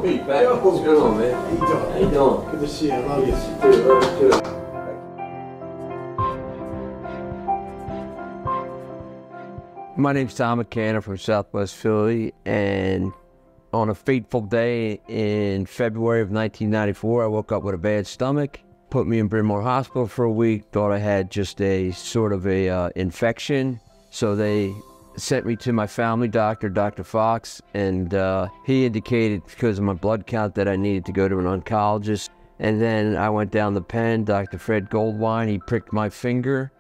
Hey, Pat. What's going on, man? How you doing? How you doing? Good to see you. I love you. Love you too. My name's Tom McCann. I'm from Southwest Philly, and on a fateful day in February of 1994, I woke up with a bad stomach, put me in Bryn Mawr Hospital for a week, thought I had just a sort of a infection, so they sent me to my family doctor, Dr. Fox, and he indicated because of my blood count that I needed to go to an oncologist. And then I went down the pen, Dr. Fred Goldwine, he pricked my finger,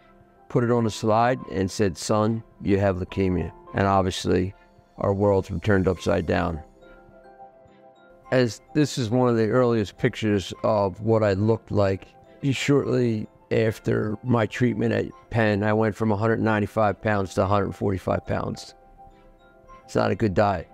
put it on a slide, and said, "Son, you have leukemia." And obviously, our worlds were turned upside down. As this is one of the earliest pictures of what I looked like. Shortly after my treatment at Penn, I went from 195 pounds to 145 pounds. It's not a good diet.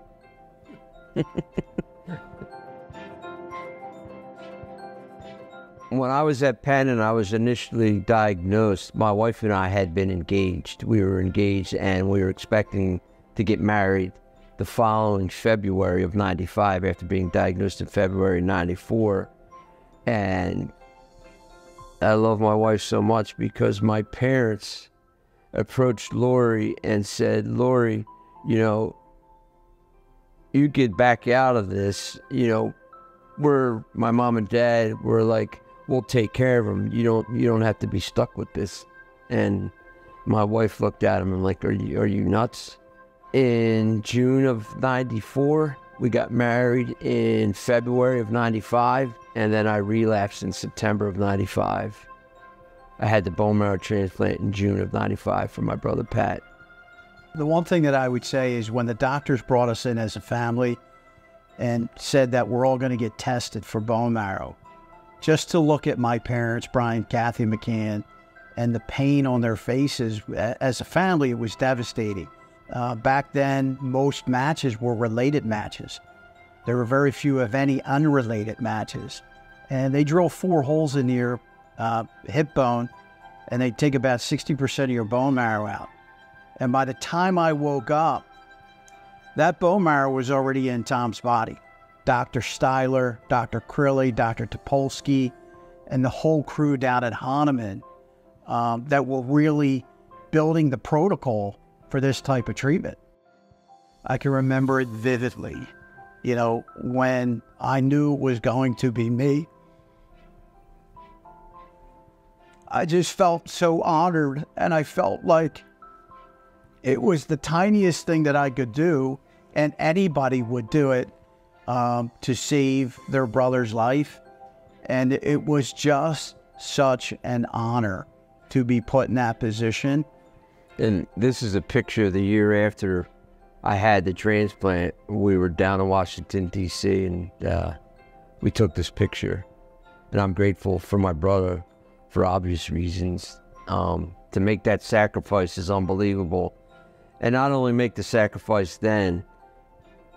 When I was at Penn and I was initially diagnosed, my wife and I had been engaged. We were engaged and we were expecting to get married the following February of 95 after being diagnosed in February 94. And I love my wife so much because my parents approached Lori and said, "Lori, you know, you get back out of this, you know, my mom and dad were like, we'll take care of him. You don't have to be stuck with this." And my wife looked at him and like, are you nuts? In June of 94, we got married in February of 95, and then I relapsed in September of 95. I had the bone marrow transplant in June of 95 for my brother Pat. The one thing that I would say is when the doctors brought us in as a family and said that we're all going to get tested for bone marrow, just to look at my parents, Brian, Kathy McCann, and the pain on their faces, as a family, it was devastating. Back then, most matches were related matches. There were very few, if any, unrelated matches. And they drill 4 holes in your hip bone, and they take about 60% of your bone marrow out. And by the time I woke up, that bone marrow was already in Tom's body. Dr. Styler, Dr. Crilly, Dr. Topolsky, and the whole crew down at Hahnemann that were really building the protocol for this type of treatment. I can remember it vividly. You know, when I knew it was going to be me, I just felt so honored, and I felt like it was the tiniest thing that I could do, and anybody would do it to save their brother's life. And it was just such an honor to be put in that position. And this is a picture the year after I had the transplant. We were down in Washington, D.C., and we took this picture. And I'm grateful for my brother for obvious reasons. To make that sacrifice is unbelievable. And not only make the sacrifice then,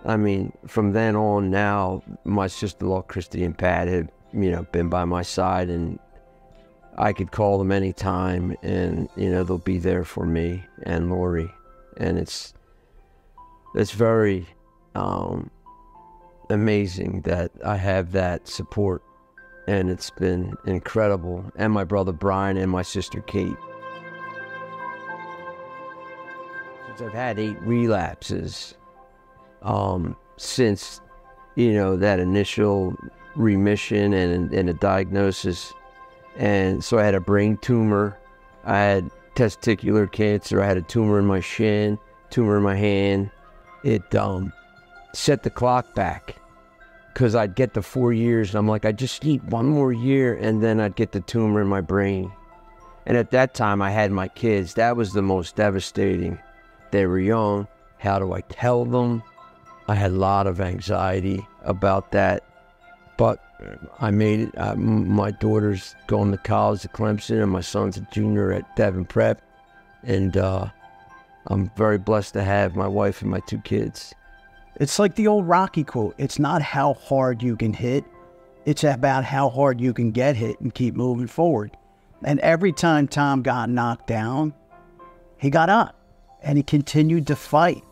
I mean, from then on now, my sister-in-law, Christy, and Pat have, you know, been by my side, and I could call them anytime, and, you know, they'll be there for me and Lori. And it's very amazing that I have that support, and it's been incredible. And my brother Brian and my sister Kate. Since I've had 8 relapses, since, you know, that initial remission and a diagnosis. And so I had a brain tumor, I had testicular cancer, I had a tumor in my shin, tumor in my hand. It set the clock back, because I'd get the 4 years and I'm like, I just need 1 more year, and then I'd get the tumor in my brain. And at that time I had my kids. That was the most devastating. They were young. How do I tell them? I had a lot of anxiety about that, but I made it. My daughter's going to college at Clemson, and my son's a junior at Devon Prep, and I'm very blessed to have my wife and my 2 kids. It's like the old Rocky quote, it's not how hard you can hit, it's about how hard you can get hit and keep moving forward. And every time Tom got knocked down, he got up and he continued to fight.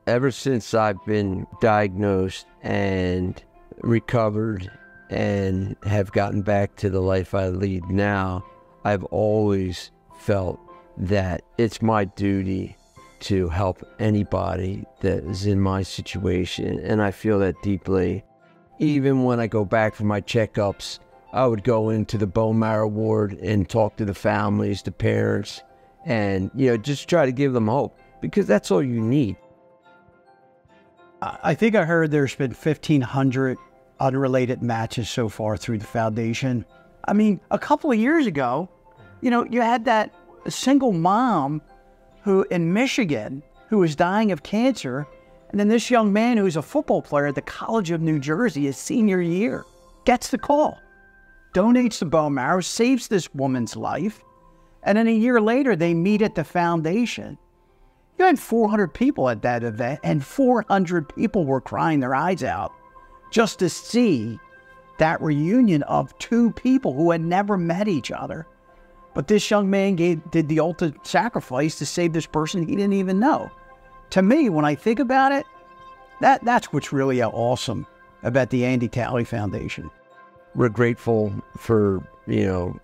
Ever since I've been diagnosed and recovered and have gotten back to the life I lead now, I've always felt that it's my duty to help anybody that is in my situation, and I feel that deeply. Even when I go back for my checkups, I would go into the bone marrow ward and talk to the families, the parents, and just try to give them hope, because that's all you need. I think I heard there's been 1,500 unrelated matches so far through the foundation. I mean, a couple of years ago, you had that single mom who in Michigan who was dying of cancer, and then this young man who's a football player at the College of New Jersey, his senior year, gets the call, donates the bone marrow, saves this woman's life, and then a year later they meet at the foundation. You had 400 people at that event, and 400 people were crying their eyes out just to see that reunion of two people who had never met each other. But this young man did the ultimate sacrifice to save this person he didn't even know. To me, when I think about it, that's what's really awesome about the Andy Talley Foundation. We're grateful for,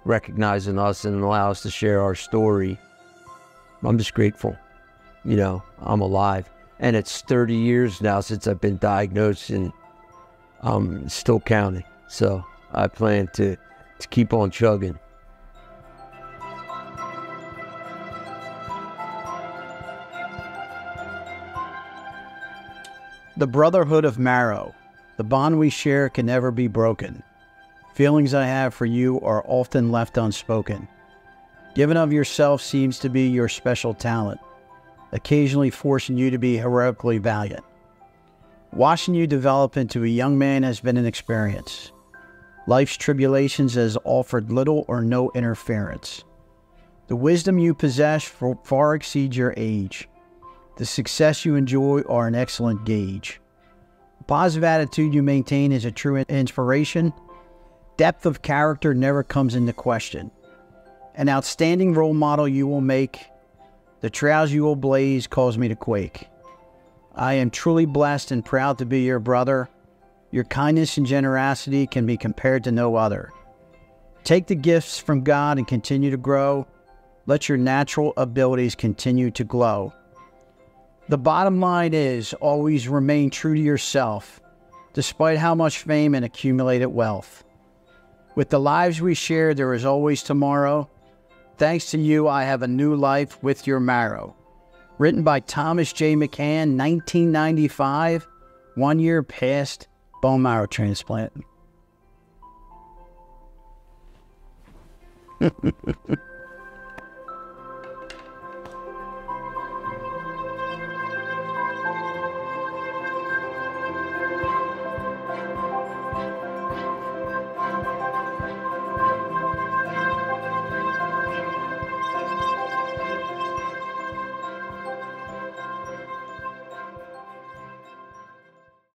recognizing us and allow us to share our story. I'm just grateful. I'm alive. And it's 30 years now since I've been diagnosed, and I'm still counting. So I plan to keep on chugging. The brotherhood of Marrow. The bond we share can never be broken. Feelings I have for you are often left unspoken. Giving of yourself seems to be your special talent, occasionally forcing you to be heroically valiant. Watching you develop into a young man has been an experience. Life's tribulations has offered little or no interference. The wisdom you possess far exceeds your age. The success you enjoy are an excellent gauge. The positive attitude you maintain is a true inspiration. Depth of character never comes into question. An outstanding role model you will make. The trails you will blaze cause me to quake. I am truly blessed and proud to be your brother. Your kindness and generosity can be compared to no other. Take the gifts from God and continue to grow. Let your natural abilities continue to glow. The bottom line is always remain true to yourself, despite how much fame and accumulated wealth. With the lives we share, there is always tomorrow. Thanks to you, I have a new life with your marrow. Written by Thomas J. McCann, 1995, 1 year past bone marrow transplant.